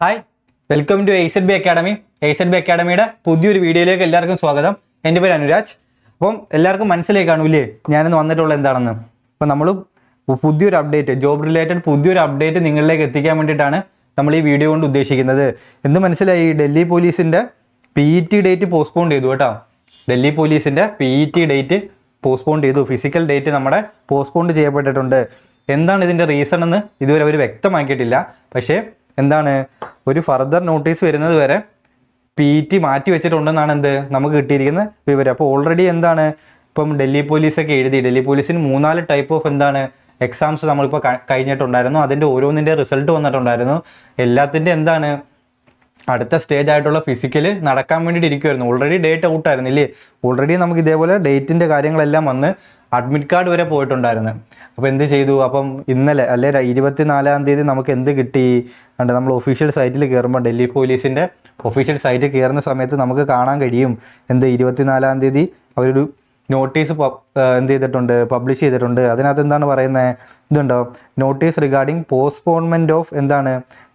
Hi, welcome to AZB academy. AZB അക്കാഡമിയുടെ പുതിയൊരു വീഡിയോയിലേക്ക് എല്ലാവർക്കും സ്വാഗതം. എൻ്റെ പേര് അനുരാജ്. അപ്പം എല്ലാവർക്കും മനസ്സിലായി കാണൂല്ലേ ഞാനിന്ന് വന്നിട്ടുള്ളത് എന്താണെന്ന്. അപ്പം നമ്മൾ പുതിയൊരു അപ്ഡേറ്റ്, ജോബ് റിലേറ്റഡ് പുതിയൊരു അപ്ഡേറ്റ് നിങ്ങളിലേക്ക് എത്തിക്കാൻ വേണ്ടിയിട്ടാണ് നമ്മൾ ഈ വീഡിയോ കൊണ്ട് ഉദ്ദേശിക്കുന്നത്. എന്ത് മനസ്സിലായി? ഡൽഹി പോലീസിൻ്റെ PET ഡേറ്റ് പോസ്റ്റ്പോൺ ചെയ്തു കേട്ടോ. ഡൽഹി പോലീസിൻ്റെ PET ഡേറ്റ് പോസ്റ്റ്പോൺ ചെയ്തു. ഫിസിക്കൽ ഡേറ്റ് നമ്മുടെ പോസ്റ്റ്പോൺ ചെയ്യപ്പെട്ടിട്ടുണ്ട്. എന്താണ് ഇതിൻ്റെ റീസൺ എന്ന് ഇതുവരെ അവർ വ്യക്തമാക്കിയിട്ടില്ല. പക്ഷേ എന്താണ്, ഒരു ഫർദർ നോട്ടീസ് വരുന്നത് വരെ PET മാറ്റി വെച്ചിട്ടുണ്ടെന്നാണ് നമുക്ക് കിട്ടിയിരിക്കുന്ന വിവരം. അപ്പോൾ ഓൾറെഡി എന്താണ്, ഇപ്പം ഡൽഹി പോലീസൊക്കെ എഴുതി, ഡൽഹി പോലീസിന് 3-4 ടൈപ്പ് ഓഫ് എക്സാംസ് നമ്മളിപ്പോൾ കഴിഞ്ഞിട്ടുണ്ടായിരുന്നു. അതിൻ്റെ ഓരോന്നിൻ്റെ റിസൾട്ട് വന്നിട്ടുണ്ടായിരുന്നു. എല്ലാത്തിൻ്റെ അടുത്ത സ്റ്റേജ് ആയിട്ടുള്ള ഫിസിക്കൽ നടക്കാൻ വേണ്ടിയിട്ട് ഇരിക്കുമായിരുന്നു. ഓൾറെഡി ഡേറ്റ് ഔട്ടായിരുന്നു ഇല്ലേ? ഓൾറെഡി നമുക്ക് ഇതേപോലെ ഡേറ്റിൻ്റെ കാര്യങ്ങളെല്ലാം വന്ന് അഡ്മിറ്റ് കാർഡ് വരെ പോയിട്ടുണ്ടായിരുന്നു. അപ്പോൾ എന്ത് ചെയ്തു? അപ്പം ഇന്നലെ 24-ാം തീയതി നമുക്ക് എന്ത് കിട്ടി? നമ്മൾ ഒഫീഷ്യൽ സൈറ്റിൽ കയറുമ്പോൾ, ഡൽഹി പോലീസിൻ്റെ ഒഫീഷ്യൽ സൈറ്റിൽ കയറുന്ന സമയത്ത് നമുക്ക് കാണാൻ കഴിയും 24-ാം തീയതി അവരൊരു നോട്ടീസ് പബ്ലിഷ് ചെയ്തിട്ടുണ്ട്. അതിനകത്ത് എന്താണ് പറയുന്നത്? ഇതുണ്ടോ, notice regarding postponement of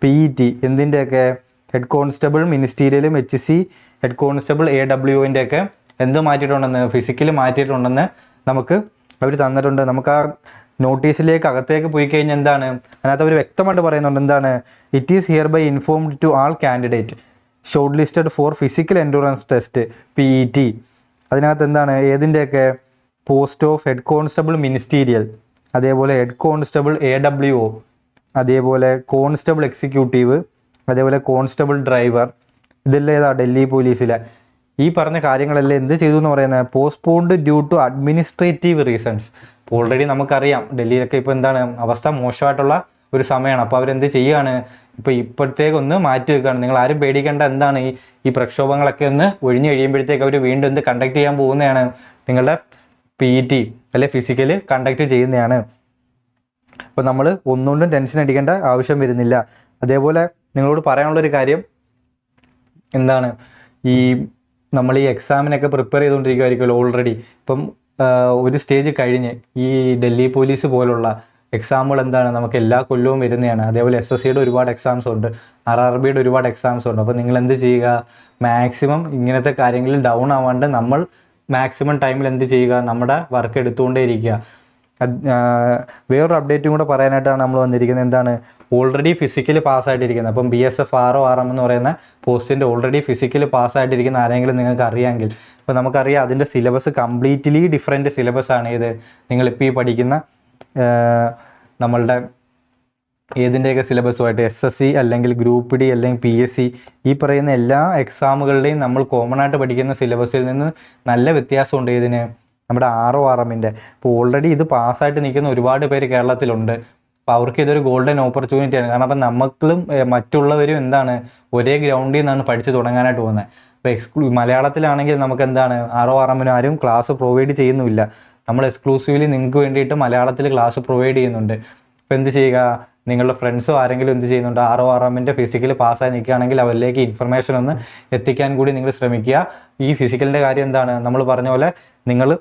PET എന്തിൻ്റെയൊക്കെ? ഹെഡ് കോൺസ്റ്റബിൾ മിനിസ്റ്റീരിയലും HC ഹെഡ് കോൺസ്റ്റബിൾ AWOൻ്റെ ഒക്കെ മാറ്റിയിട്ടുണ്ടെന്ന്, ഫിസിക്കൽ മാറ്റിയിട്ടുണ്ടെന്ന് നമുക്ക് അവർ തന്നിട്ടുണ്ട്. നമുക്ക് ആ നോട്ടീസിലേക്ക് അകത്തേക്ക് പോയി കഴിഞ്ഞാൽ അതിനകത്ത് അവർ വ്യക്തമായിട്ട് പറയുന്നുണ്ട് it is hereby informed to all candidate shortlisted for physical endurance test PET. അതിനകത്ത് ഏതിൻ്റെയൊക്കെ? Post of head constable ministerial, അതേപോലെ ഹെഡ് കോൺസ്റ്റബിൾ AWO, അതേപോലെ കോൺസ്റ്റബിൾ എക്സിക്യൂട്ടീവ്, അതേപോലെ കോൺസ്റ്റബിൾ ഡ്രൈവർ. ഇതെല്ലാം ഏതാ? ഡൽഹി പോലീസിലെ. ഈ പറഞ്ഞ കാര്യങ്ങളെല്ലാം എന്ത് ചെയ്തു എന്ന് പറയുന്നത്? Postponed due to administrative reasons. ഇപ്പോൾ ഓൾറെഡി നമുക്കറിയാം ഡൽഹിയിലൊക്കെ ഇപ്പോൾ അവസ്ഥ മോശമായിട്ടുള്ള ഒരു സമയമാണ്. അപ്പോൾ അവരെന്ത് ചെയ്യുകയാണ്? ഇപ്പോഴത്തേക്ക് മാറ്റി വെക്കുകയാണ്. നിങ്ങൾ ആരും പേടിക്കേണ്ട. ഈ പ്രക്ഷോഭങ്ങളൊക്കെ ഒഴിഞ്ഞു കഴിയുമ്പോഴത്തേക്ക് അവർ വീണ്ടും കണ്ടക്ട് ചെയ്യാൻ പോകുന്നതാണ്. നിങ്ങളുടെ PET അല്ലെ ഫിസിക്കൽ കണ്ടക്ട് ചെയ്യുന്നതാണ്. അപ്പോൾ നമ്മൾ ഒന്നുകൊണ്ടും ടെൻഷൻ അടിക്കേണ്ട ആവശ്യം വരുന്നില്ല. അതേപോലെ നിങ്ങളോട് പറയാനുള്ളൊരു കാര്യം ഈ നമ്മൾ ഈ എക്സാമിനൊക്കെ പ്രിപ്പയർ ചെയ്തുകൊണ്ടിരിക്കുമായിരിക്കുമല്ലോ ഓൾറെഡി. ഇപ്പം ഒരു സ്റ്റേജ് കഴിഞ്ഞ് ഈ ഡൽഹി പോലീസ് പോലുള്ള എക്സാമുകൾ നമുക്ക് എല്ലാ കൊല്ലവും വരുന്നതാണ്. അതേപോലെ SSCയുടെ ഒരുപാട് എക്സാംസ് ഉണ്ട്, RRBയുടെ ഒരുപാട് എക്സാംസ് ഉണ്ട്. അപ്പോൾ നിങ്ങൾ എന്ത് ചെയ്യുക? മാക്സിമം ഇങ്ങനത്തെ കാര്യങ്ങളിൽ ഡൗൺ ആവാണ്ട് നമ്മൾ മാക്സിമം ടൈമിൽ എന്ത് ചെയ്യുക? നമ്മുടെ വർക്ക് എടുത്തുകൊണ്ടേ ഇരിക്കുക. വേറൊരു അപ്ഡേറ്റും കൂടെ പറയാനായിട്ടാണ് നമ്മൾ വന്നിരിക്കുന്നത്. ഓൾറെഡി ഫിസിക്കൽ പാസ്സായിട്ടിരിക്കുന്നത്, അപ്പം BSF RM എന്ന് പറയുന്ന പോസ്റ്റിൻ്റെ ഓൾറെഡി ഫിസിക്കൽ പാസ്സായിട്ടിരിക്കുന്ന ആരെങ്കിലും നിങ്ങൾക്ക് അറിയാമെങ്കിൽ, ഇപ്പോൾ നമുക്കറിയാം അതിൻ്റെ സിലബസ് കംപ്ലീറ്റ്ലി ഡിഫറെൻറ്റ് സിലബസാണ്. നിങ്ങളിപ്പോൾ ഈ പഠിക്കുന്ന നമ്മളുടെ ഏതിൻ്റെയൊക്കെ സിലബസുമായിട്ട് SSC അല്ലെങ്കിൽ ഗ്രൂപ്പ് D അല്ലെങ്കിൽ PSC ഈ പറയുന്ന എല്ലാ എക്സാമുകളുടെയും നമ്മൾ കോമൺ ആയിട്ട് പഠിക്കുന്ന സിലബസിൽ നിന്ന് നല്ല വ്യത്യാസമുണ്ട്. നമ്മുടെ RORMൻ്റെ. ഇപ്പോൾ ഓൾറെഡി ഇത് പാസ്സായിട്ട് നിൽക്കുന്ന ഒരുപാട് പേര് കേരളത്തിലുണ്ട്. അപ്പോൾ അവർക്ക് ഇതൊരു ഗോൾഡൻ ഓപ്പർച്യൂണിറ്റിയാണ്. കാരണം അപ്പം നമ്മളും മറ്റുള്ളവരും ഒരേ ഗ്രൗണ്ടിൽ നിന്നാണ് പഠിച്ച് തുടങ്ങാനായിട്ട് പോകുന്നത്. അപ്പോൾ മലയാളത്തിലാണെങ്കിൽ നമുക്ക് RORMന് ആരും ക്ലാസ് പ്രൊവൈഡ് ചെയ്യുന്നുമില്ല. നമ്മൾ എക്സ്ക്ലൂസീവ്ലി നിങ്ങൾക്ക് വേണ്ടിയിട്ട് മലയാളത്തിൽ ക്ലാസ് പ്രൊവൈഡ് ചെയ്യുന്നുണ്ട്. അപ്പോൾ എന്ത് ചെയ്യുക? നിങ്ങളുടെ ഫ്രണ്ട്സോ ആരെങ്കിലും എന്ത് ചെയ്യുന്നുണ്ട് RORMൻ്റെ ഫിസിക്കൽ പാസ്സായി നിൽക്കുകയാണെങ്കിൽ അവരിലേക്ക് ഇൻഫർമേഷൻ എത്തിക്കാൻ കൂടി നിങ്ങൾ ശ്രമിക്കുക. ഈ ഫിസിക്കലിൻ്റെ കാര്യം നമ്മൾ പറഞ്ഞ പോലെ നിങ്ങൾ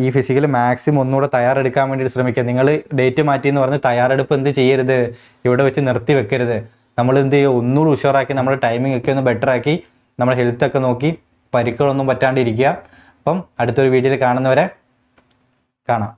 ഈ ഫിസിക്കൽ മാക്സിമം ഒന്നുകൂടെ തയ്യാറെടുക്കാൻ വേണ്ടിയിട്ട് ശ്രമിക്കുക. നിങ്ങൾ ഡേറ്റ് മാറ്റി എന്ന് പറഞ്ഞ് തയ്യാറെടുപ്പ് എന്ത് ചെയ്യരുത്? ഇവിടെ വെച്ച് നിർത്തി വെക്കരുത്. നമ്മൾ എന്ത് ചെയ്യുക? ഒന്നുകൂടി ഉഷാറാക്കി നമ്മുടെ ടൈമിംഗ് ഒക്കെ ബെറ്റർ ആക്കി നമ്മുടെ ഹെൽത്തൊക്കെ നോക്കി പരിക്കുകളൊന്നും പറ്റാണ്ടിരിക്കുക. അപ്പം അടുത്തൊരു വീഡിയോയിൽ കാണുന്നവരെ കാണാം.